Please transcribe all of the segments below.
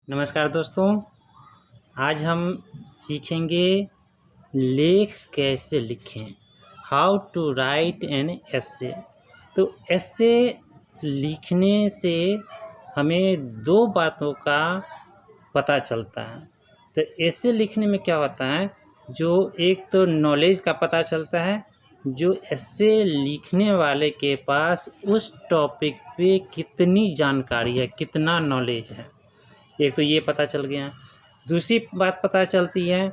नमस्कार दोस्तों, आज हम सीखेंगे लेख कैसे लिखें। हाउ टू राइट एन एस्से। तो एस्से लिखने से हमें दो बातों का पता चलता है। तो एस्से लिखने में क्या होता है, जो एक तो नॉलेज का पता चलता है, जो एस्से लिखने वाले के पास उस टॉपिक पे कितनी जानकारी है, कितना नॉलेज है, एक तो ये पता चल गया। दूसरी बात पता चलती है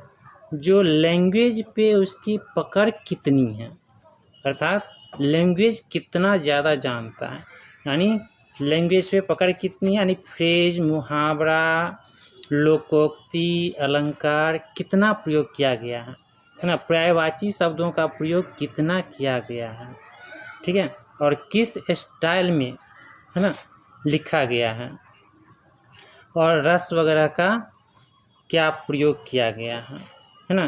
जो लैंग्वेज पे उसकी पकड़ कितनी है, अर्थात लैंग्वेज कितना ज़्यादा जानता है, यानी लैंग्वेज पे पकड़ कितनी है, यानी फ्रेज, मुहावरा, लोकोक्ति, अलंकार कितना प्रयोग किया गया है ना, पर्यायवाची शब्दों का प्रयोग कितना किया गया है, ठीक है, और किस स्टाइल में है ना लिखा गया है, और रस वगैरह का क्या प्रयोग किया गया है ना।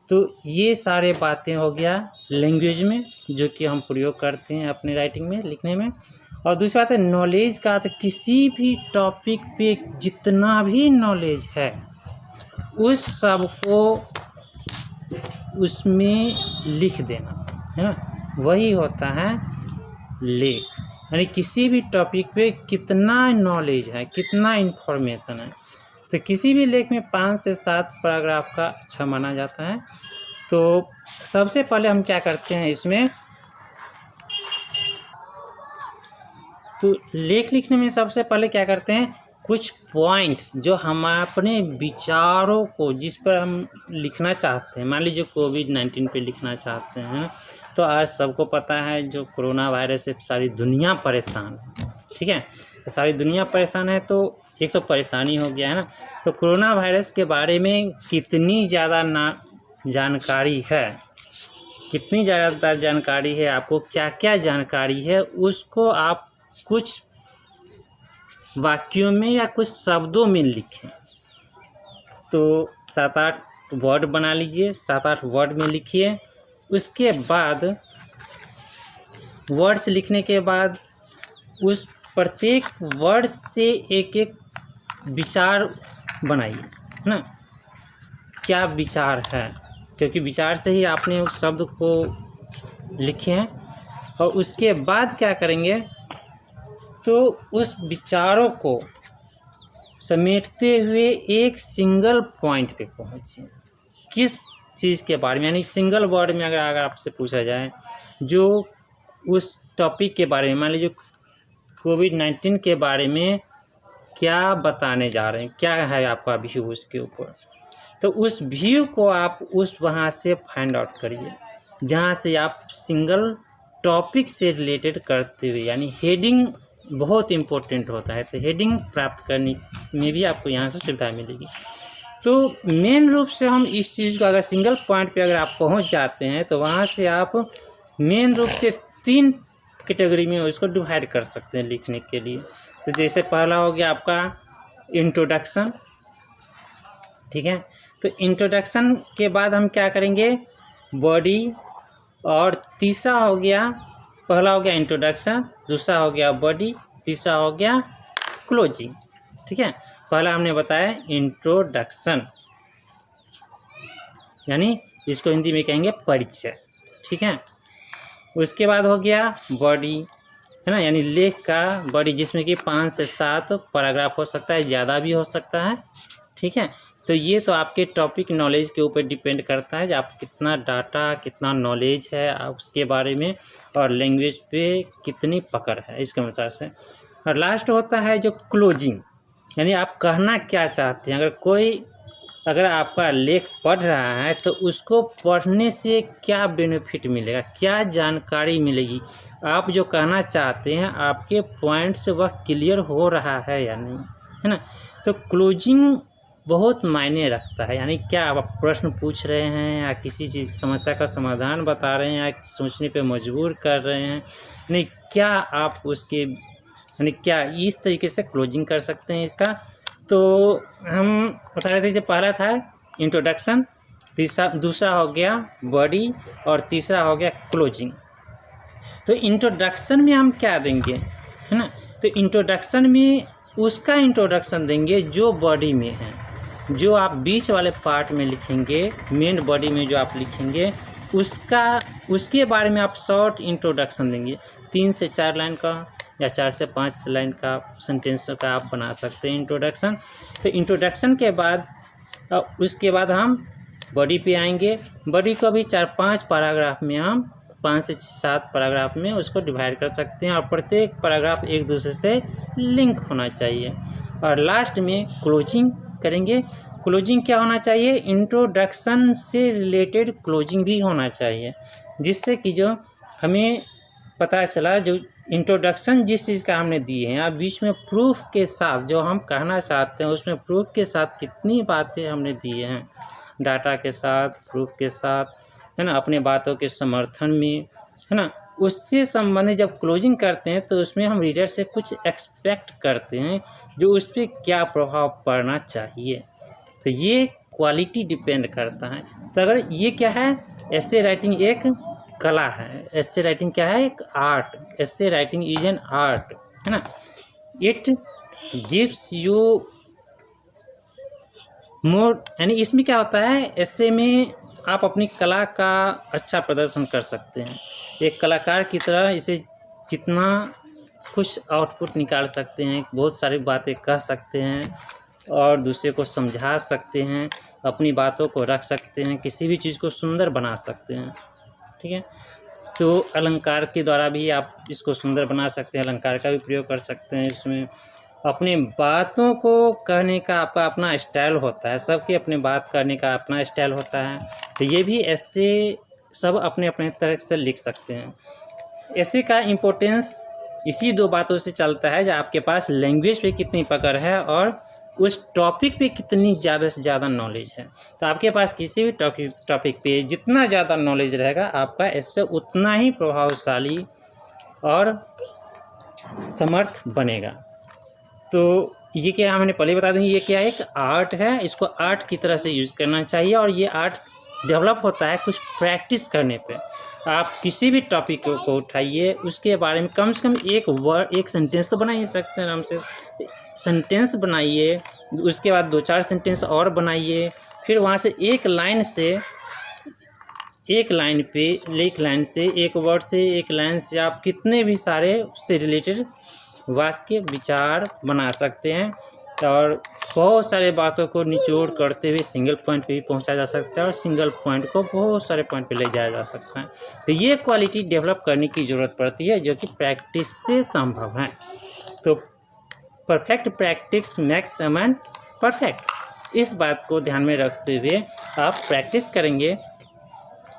तो ये सारे बातें हो गया लैंग्वेज में, जो कि हम प्रयोग करते हैं अपने राइटिंग में, लिखने में। और दूसरी बात है नॉलेज का, तो किसी भी टॉपिक पे जितना भी नॉलेज है उस सब को उसमें लिख देना है ना, वही होता है लेख। यानी किसी भी टॉपिक पे कितना नॉलेज है, कितना इन्फॉर्मेशन है। तो किसी भी लेख में 5 से 7 पैराग्राफ का अच्छा माना जाता है। तो सबसे पहले हम क्या करते हैं इसमें, तो लेख लिखने में सबसे पहले क्या करते हैं, कुछ पॉइंट्स जो हम अपने विचारों को, जिस पर हम लिखना चाहते हैं, मान लीजिए कोविड-19 पे लिखना चाहते हैं, तो आज सबको पता है जो कोरोना वायरस से सारी दुनिया परेशान है, ठीक है, तो सारी दुनिया परेशान है। तो एक तो परेशानी हो गया है ना, तो कोरोना वायरस के बारे में कितनी ज़्यादा जानकारी है, कितनी ज़्यादा जानकारी है, आपको क्या क्या जानकारी है, उसको आप कुछ वाक्यों में या कुछ शब्दों में लिखें। तो 7-8 वर्ड बना लीजिए, 7-8 वर्ड में लिखिए। उसके बाद वर्ड्स लिखने के बाद उस प्रत्येक वर्ड से एक एक विचार बनाइए, है ना, क्या विचार है, क्योंकि विचार से ही आपने उस शब्द को लिखे हैं। और उसके बाद क्या करेंगे, तो उस विचारों को समेटते हुए एक सिंगल पॉइंट पे पहुँचिए। किस चीज़ के बारे में, यानी सिंगल वर्ड में अगर आपसे पूछा जाए जो उस टॉपिक के बारे में, मान लीजिए कोविड-19 के बारे में क्या बताने जा रहे हैं, क्या है आपका व्यू उसके ऊपर, तो उस व्यू को आप उस वहाँ से फाइंड आउट करिए, जहाँ से आप सिंगल टॉपिक से रिलेटेड करते हुए, यानी हेडिंग बहुत इम्पोर्टेंट होता है, तो हेडिंग प्राप्त करने में भी आपको यहाँ से सुविधा मिलेगी। तो मेन रूप से हम इस चीज़ को, अगर सिंगल पॉइंट पे अगर आप पहुंच जाते हैं, तो वहां से आप मेन रूप से 3 कैटेगरी में उसको डिवाइड कर सकते हैं लिखने के लिए। तो जैसे पहला हो गया आपका इंट्रोडक्शन, ठीक है, तो इंट्रोडक्शन के बाद हम क्या करेंगे, बॉडी, और तीसरा हो गया, पहला हो गया इंट्रोडक्शन, दूसरा हो गया बॉडी, तीसरा हो गया क्लोजिंग, ठीक है। पहला हमने बताया इंट्रोडक्शन, यानी इसको हिंदी में कहेंगे परिचय, ठीक है। उसके बाद हो गया बॉडी, है ना, यानी लेख का बॉडी, जिसमें कि 5 से 7 पैराग्राफ हो सकता है, ज़्यादा भी हो सकता है, ठीक है। तो ये तो आपके टॉपिक नॉलेज के ऊपर डिपेंड करता है, आप कितना डाटा, कितना नॉलेज है आप उसके बारे में, और लैंग्वेज पे कितनी पकड़ है, इसके अनुसार से। और लास्ट होता है जो क्लोजिंग, यानी आप कहना क्या चाहते हैं। अगर आपका लेख पढ़ रहा है तो उसको पढ़ने से क्या बेनिफिट मिलेगा, क्या जानकारी मिलेगी, आप जो कहना चाहते हैं आपके पॉइंट से वह क्लियर हो रहा है या नहीं, है ना। तो क्लोजिंग बहुत मायने रखता है, यानी क्या आप प्रश्न पूछ रहे हैं, या किसी चीज़ समस्या का समाधान बता रहे हैं, या सोचने पे मजबूर कर रहे हैं, नहीं, क्या आप उसके, यानी क्या इस तरीके से क्लोजिंग कर सकते हैं इसका। तो हम बता रहे थे, जो पहला था इंट्रोडक्शन, दूसरा हो गया बॉडी, और तीसरा हो गया क्लोजिंग। तो इंट्रोडक्शन में हम क्या देंगे, है ना, तो इंट्रोडक्शन में उसका इंट्रोडक्शन देंगे जो बॉडी में है। जो आप बीच वाले पार्ट में लिखेंगे, मेन बॉडी में जो आप लिखेंगे उसके बारे में आप शॉर्ट इंट्रोडक्शन देंगे। 3 से 4 लाइन का या 4 से 5 लाइन का सेंटेंस का आप बना सकते हैं इंट्रोडक्शन। तो इंट्रोडक्शन के बाद उसके बाद हम बॉडी पे आएंगे। बॉडी को भी 4-5 पैराग्राफ में हम 5 से 7 पैराग्राफ में उसको डिवाइड कर सकते हैं और प्रत्येक पैराग्राफ एक दूसरे से लिंक होना चाहिए। और लास्ट में क्लोजिंग करेंगे। क्लोजिंग क्या होना चाहिए? इंट्रोडक्शन से रिलेटेड क्लोजिंग भी होना चाहिए, जिससे कि जो हमें पता चला जो इंट्रोडक्शन जिस चीज़ का हमने दिए हैं, आप बीच में प्रूफ के साथ जो हम कहना चाहते हैं उसमें प्रूफ के साथ कितनी बातें हमने दिए हैं, डाटा के साथ, प्रूफ के साथ, है ना, अपने बातों के समर्थन में, है ना, उससे संबंधित जब क्लोजिंग करते हैं तो उसमें हम रीडर से कुछ एक्सपेक्ट करते हैं जो उस पर क्या प्रभाव पड़ना चाहिए। तो ये क्वालिटी डिपेंड करता है। तो अगर ये क्या है, एसे राइटिंग एक कला है। एसे राइटिंग क्या है? एक art. Essay writing is an art, है ना। इट गिव्स यू मोर, यानी इसमें क्या होता है, एसे में आप अपनी कला का अच्छा प्रदर्शन कर सकते हैं। एक कलाकार की तरह इसे जितना कुछ आउटपुट निकाल सकते हैं, बहुत सारी बातें कह सकते हैं और दूसरे को समझा सकते हैं, अपनी बातों को रख सकते हैं, किसी भी चीज़ को सुंदर बना सकते हैं। ठीक है, तो अलंकार के द्वारा भी आप इसको सुंदर बना सकते हैं, अलंकार का भी प्रयोग कर सकते हैं। इसमें अपने बातों को कहने का आपका अपना स्टाइल होता है, सबके अपने बात करने का अपना स्टाइल होता है। तो ये भी ऐसे सब अपने अपने तरह से लिख सकते हैं। ऐसे का इम्पोर्टेंस इसी 2 बातों से चलता है, जो आपके पास लैंग्वेज पे कितनी पकड़ है और उस टॉपिक पे कितनी ज़्यादा से ज़्यादा नॉलेज है। तो आपके पास किसी भी टॉपिक पे जितना ज़्यादा नॉलेज रहेगा, आपका ऐसे उतना ही प्रभावशाली और समर्थ बनेगा। तो ये क्या, हमने पहले बता दें, ये क्या एक आर्ट है, इसको आर्ट की तरह से यूज़ करना चाहिए। और ये आर्ट डेवलप होता है कुछ प्रैक्टिस करने पे। आप किसी भी टॉपिक को उठाइए, उसके बारे में कम से कम एक वर्ड, एक सेंटेंस तो बना ही सकते हैं आराम से। सेंटेंस बनाइए, उसके बाद 2-4 सेंटेंस और बनाइए, फिर वहाँ से एक लाइन से, एक लाइन से, एक वर्ड से, एक लाइन से आप कितने भी सारे उससे रिलेटेड वाक्य विचार बना सकते हैं। और बहुत सारे बातों को निचोड़ करते हुए सिंगल पॉइंट पे भी पहुंचा जा सकता है और सिंगल पॉइंट को बहुत सारे पॉइंट पे ले जाया जा सकता है। तो ये क्वालिटी डेवलप करने की ज़रूरत पड़ती है, जो कि प्रैक्टिस से संभव है। तो perfect practice makes a man perfect. इस बात को ध्यान में रखते हुए आप प्रैक्टिस करेंगे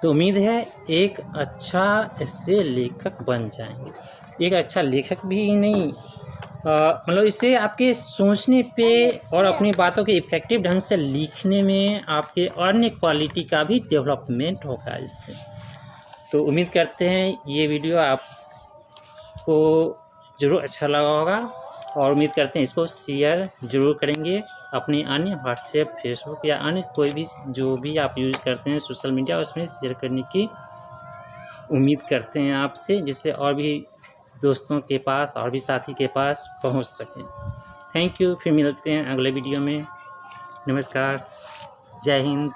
तो उम्मीद है एक अच्छा ऐसे लेखक बन जाएंगे। एक अच्छा लेखक भी नहीं, मतलब इससे आपके सोचने पे और अपनी बातों के इफ़ेक्टिव ढंग से लिखने में आपके अन्य क्वालिटी का भी डेवलपमेंट होगा इससे। तो उम्मीद करते हैं ये वीडियो आपको ज़रूर अच्छा लगा होगा और उम्मीद करते हैं इसको शेयर ज़रूर करेंगे अपने अन्य व्हाट्सएप, फेसबुक या अन्य कोई भी जो भी आप यूज़ करते हैं सोशल मीडिया, उसमें शेयर करने की उम्मीद करते हैं आपसे, जिससे और भी दोस्तों के पास और भी साथी के पास पहुंच सकें। थैंक यू, फिर मिलते हैं अगले वीडियो में। नमस्कार, जय हिंद।